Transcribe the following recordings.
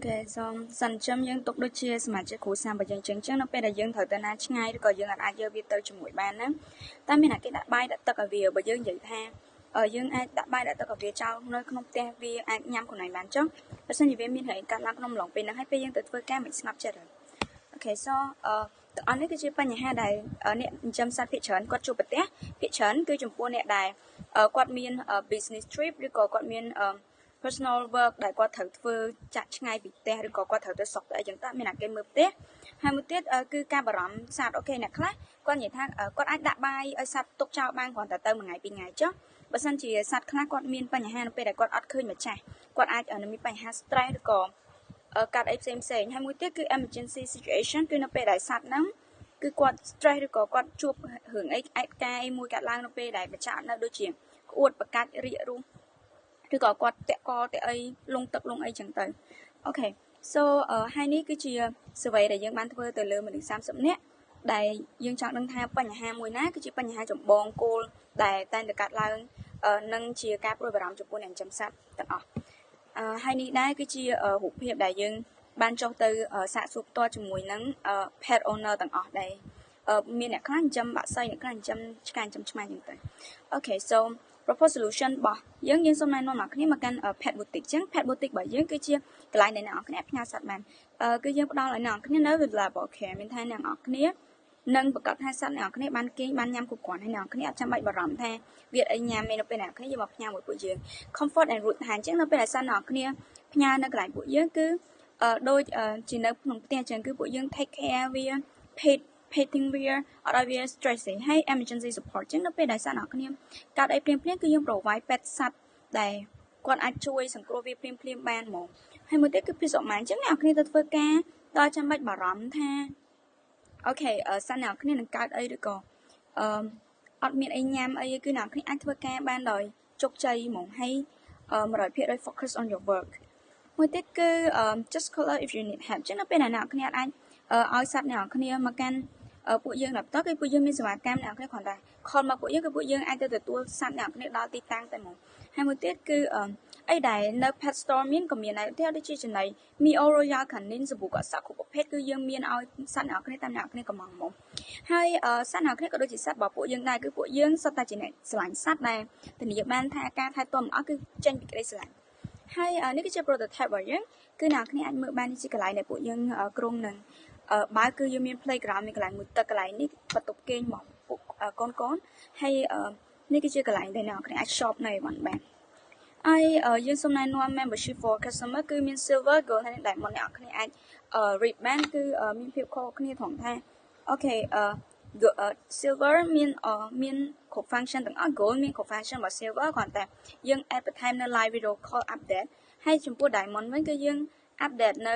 Okay, so សិនចាំយើងទុកដូចជាសមាជិកគ្រួសាររបស់យើងចឹងនៅពេលដែលយើងត្រូវទៅណាឆ្ងាយឬក៏យើងអាចយកវាទៅជាមួយបានណាតែមានអ្នកគេដាក់បាយដាក់ទឹកឲ្យវាបើយើងនិយាយថាយើងអាចដាក់បាយដាក់ទឹកឲ្យវាចោលនៅក្នុងផ្ទះវាអាចញ៉ាំខ្លួនឯងបានចុះបើសិនជាវាមានរឿងកាត់ឡើងក្នុងអំឡុងពេលហ្នឹងហើយពេលយើងទៅធ្វើការមិនស្ងប់ចិត្តហើយ Okay, so ទាំងអស់នេះគឺជាបញ្ហាដែលអ្នកចិញ្ចឹមសត្វភាគច្រើនគាត់ជួបប្រទះភាគច្រើនគឺចំពោះអ្នកដែលគាត់មាន business trip ឬក៏គាត់មាន personal work ដែលគាត់ត្រូវធ្វើចាក់ឆ្ងាយពីផ្ទះឬក៏គាត់ត្រូវទៅស្រុកទៅអីចឹងតើមានអ្នកគេមើលផ្ទះហើយមួយទៀតគឺការបារម្ភសត្វអូខេអ្នកខ្លះគាត់និយាយថាគាត់អាចដាក់បាយឲ្យសត្វទុកចោលបានគ្រាន់តែទៅមួយថ្ងៃពីរថ្ងៃចុះបើសិនជាសត្វខ្លះគាត់មានបញ្ហានៅពេលដែលគាត់អត់ឃើញម្ចាស់គាត់អាចមានបញ្ហា stress ឬក៏កាត់អីផ្សេងហើយមួយទៀតគឺ emergency situation គឺនៅពេលដែលសត្វហ្នឹងគឺគាត់ stress ឬក៏គាត់ជួបរឿងអីឯកកាយមួយកាត់ឡើងនៅពេលដែលម្ចាស់អត់នៅដូចជាក្អួតបកាច់រាករូសឬក៏គាត់តាក់កតាក់អីលងទឹកលងអីចឹងទៅអូខេ so ហើយនេះគឺជា survey ដែលយើងបានធ្វើទៅលើមនុស្ស30នាក់ដែលយើងចង់ដឹងថាបញ្ហាមួយណាគឺជាបញ្ហាចម្បងគោលដែលតែងតែកាត់ឡើងនឹងជាការព្រួយបារម្ភចំពោះអ្នកចិញ្ចឹមសត្វទាំងអស់ហើយនេះដែរគឺជារូបភាពដែលយើងបានចុះទៅសាកសួរផ្ទាល់ជាមួយនឹង pet owner ទាំងអស់ដែរមានអ្នកខ្លះចិញ្ចឹមបក្សីអ្នកខ្លះចិញ្ចឹមឆ្កែចិញ្ចឹមឆ្មាចឹងទៅ Okay, so proposed solution របស់យើងសូមណែនាំអ្នកគ្នាមកកាន់ pet boutique ចឹង pet boutique របស់យើងគឺជាកន្លែងដែលអ្នកនរគ្នាផ្ញើសត្វបានគឺយើងផ្ដល់ឲ្យអ្នកនរគ្នានៅ reliable care មានថាអ្នកនរគ្នានឹងប្រកាសថាសត្វអ្នកនរគ្នាបានគេងបានញ៉ាំគ្រប់គ្រាន់ហើយអ្នកនរគ្នាអត់ចាំបាច់បារម្ភថាវាអីញ៉ាំនៅពេលអ្នកនរគ្នាយកមកផ្ញើមួយពួកយើង comfort and root ថាអញ្ចឹងនៅពេលដែលសត្វអ្នកនរគ្នាផ្ញើនៅកន្លែងពួកយើងគឺដូចជានៅក្នុងផ្ទះអញ្ចឹងគឺពួកយើង take care វា petting វាអត់ឲ្យវា stress ទេហើយ emergency support ចឹងនៅពេលដែលសត្វអ្នកគ្នាកើតអីភ្លាមៗគឺយើង provide pet សត្វដែលគាត់អាចជួយសង្គ្រោះវាភ្លាមៗបានហ្មងហើយមួយទៀតគឺ peace of mind ចឹងអ្នកគ្នាទៅធ្វើការដល់ចាំបាច់បារម្ភថាអូខេសត្វអ្នកគ្នានឹងកើតអីឬក៏អត់មានអីញ៉ាំអីគឺអ្នកគ្នាអាចធ្វើការបានដោយជោគជ័យហ្មងហើយ100% focus on your work មួយទៀតគឺ just call us if you need help ចឹងនៅពេលអ្នកគ្នាអាចឲ្យសត្វអ្នកគ្នាមកកាន់ពួកយើងដល់បន្តគឺពួកយើងមានសេវាកម្មអ្នកគ្នាគ្រាន់តែ call មកពួកយើងគឺពួកយើងអាចទៅទទួលសត្វអ្នកគ្នាដល់ទីតាំងតែហ្មងហើយមួយទៀតគឺអីដែលនៅ pet store មានក៏មានដែរដូចជាចំណី Mio Royal Canin សាប៊ូកក់សក់គ្រប់ប្រភេទគឺយើងមានឲ្យសត្វអ្នកគ្នាតាមអ្នកគ្នាកំងហ្មងហើយសត្វអ្នកគ្នាក៏ដូចជាសត្វរបស់ពួកយើងដែរគឺពួកយើងសុទ្ធតែជាអ្នកស្រឡាញ់សត្វដែរធានាបានថាការថែទាំអស់គឺចេញពីក្តីស្រឡាញ់ហើយនេះគឺជា prototype របស់យើងគឺអ្នកគ្នាអាចមើលបាននេះជាកន្លែងដែលពួកយើងក្រុងនឹងបើគឺយើងមាន playground មានកន្លែងមួយទឹកកន្លែងនេះបន្ទប់គេងរបស់ពួកកូនហើយនេះគឺជាកន្លែងដែលអ្នកគ្នាអាច shop នៅបានហើយយើងសូមណែនាំ membership for customer គឺមាន silver gold ហើយ diamond អ្នកគ្នាអាច read បានគឺមានភាពខុសគ្នាត្រង់ថាអូខេsilver មានគ្រប់ function ទាំងអស់ gold មានគ្រប់ function របស់ silver គ្រាន់តែយើង add បន្ថែមនៅ live video call update ហើយចំពោះ diamond វិញគឺយើង update នៅ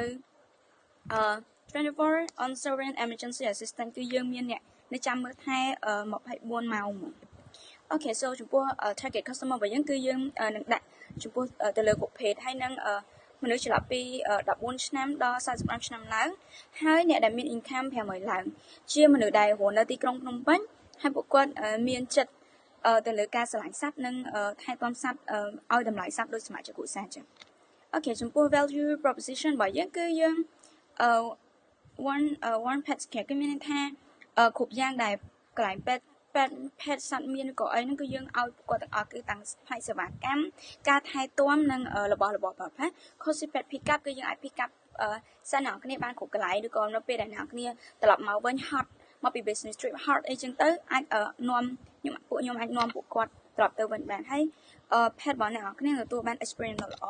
24 on server emergency assistant គឺយើងមានអ្នកនៅចាំមើលថែ24ម៉ោងមកអូខេ so ចំពោះ target customer របស់យើងគឺយើងនឹងដាក់ចំពោះទៅលើប្រភេទហើយនឹងមនុស្សចន្លោះពី14ឆ្នាំដល់45ឆ្នាំឡើងហើយអ្នកដែលមាន income 500ឡើងជាមនុស្សដែលរស់នៅទីក្រុងភ្នំពេញហើយពួកគាត់មានចិត្តទៅលើការស្រឡាញ់សត្វនិងថែទាំសត្វឲ្យតម្លៃសត្វដូចសមាជិកគ្រួសារចឹងអូខេចំពោះ value proposition របស់យើងគឺយើងone pet care គឺមានន័យថាគ្រប់យ៉ាងដែលកន្លែង pet សត្វមានក៏អីហ្នឹងគឺយើងឲ្យគាត់ទាំងអស់គឺតាំងផ្នែកសេវាកម្មការថែទាំនិងរបស់ប្រើប្រាស់ Cozy Pet Pick up គឺយើងអាច pick up សត្វអ្នកគ្នាបានគ្រប់កន្លែងឬក៏នៅពេលដែលអ្នកគ្នាត្រឡប់មកវិញហត់មកពី business trip ហត់អីចឹងទៅអាចនាំខ្ញុំអាចនាំពួកគាត់ត្រឡប់ទៅវិញបានហើយ pet របស់អ្នកគ្នាទទួលបាន experience ល្អ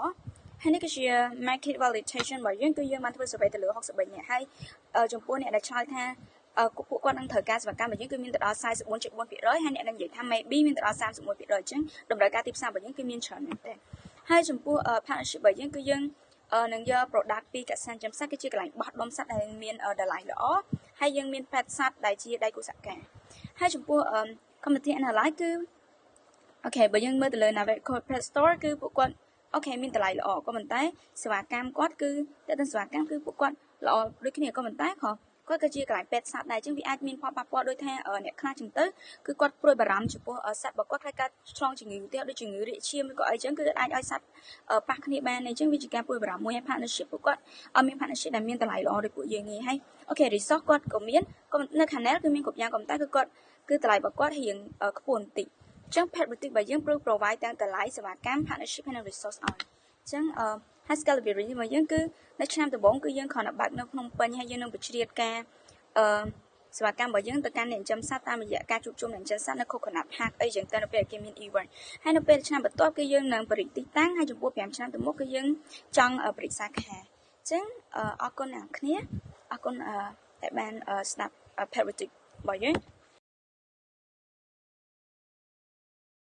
ហើយនេះគឺជា market validation របស់យើងគឺយើងបានធ្វើ survey ទៅលើ63នាក់ហើយចំពោះអ្នកដែលឆ្លើយថាពួកគាត់នឹងត្រូវការសេវាកម្មរបស់យើងគឺមានទៅដល់ 44.4% ហើយអ្នកនឹងនិយាយថា maybe មានទៅដល់ 31% អញ្ចឹងតម្រូវការទីផ្សាររបស់យើងគឺមានច្រើនមែនទែនហើយចំពោះ partnership របស់យើងគឺយើងនឹងយក product ពីកសិកម្មចិញ្ចឹមសត្វគឺជាកន្លែងបោះដុំសត្វដែលមានតម្លៃល្អហើយយើងមាន pet សត្វដែលជាដៃគូសហការហើយចំពោះ community analyze គឺអូខេបើយើងមើលទៅលើ Navico Pet Store គឺពួកគាត់អូខេមានតម្លៃល្អក៏ប៉ុន្តែសេវាកម្មគាត់គឺតែសេវាកម្មគឺពួកគាត់ល្អដូចគ្នាក៏ប៉ុន្តែ គាត់ក៏ជាកន្លែងពេទ្យសត្វដែរអញ្ចឹងវាអាចមានផលប៉ះពាល់ដូចថាអ្នកខ្លះចឹងទៅគឺគាត់ព្រួយបារម្ភចំពោះសត្វរបស់គាត់ខ្លាចកើតឆ្លងជំងឺទៀតដូចជំងឺរាកឈាមឬក៏អីចឹងគឺអាចឲ្យសត្វប៉ះគ្នាបានអញ្ចឹងវាជាការព្រួយបារម្ភមួយហើយ partnership ពួកគាត់អត់មាន partnership ដែលមានតម្លៃល្អដូចពួកយើងទេហើយអូខេ resource គាត់ក៏មាននៅ Canal គឺមានគ្រប់យ៉ាងក៏តែគឺគាត់គឺតម្លៃរបស់គាត់រៀងខ្ពស់បន្តិចអញ្ចឹង pet boutique របស់យើង provide ទាំងតម្លៃសេវាកម្ម partnership ហើយនិង resource ឲ្យអញ្ចឹងហើយ scalability របស់យើងគឺនៅឆ្នាំដំបូងគឺយើងគ្រាន់តែបើកនៅភ្នំពេញហើយយើងនឹងបញ្ជ្រាបការសេវាកម្មរបស់យើងទៅកាន់អ្នកចិញ្ចឹមសត្វតាមរយៈការជួបជុំអ្នកចិញ្ចឹមសត្វនៅ Coconut Park អីចឹងទៅនៅពេលគេមាន event ហើយនៅពេលឆ្នាំបន្ទាប់គឺយើងនឹងបរិយាទីតាំងហើយចំពោះ5ឆ្នាំទៅមុខគឺយើងចង់បរិយាសាខាអញ្ចឹងអរគុណអ្នកគ្នាអរគុណដែលបានស្ដាប់ pet boutique របស់យើង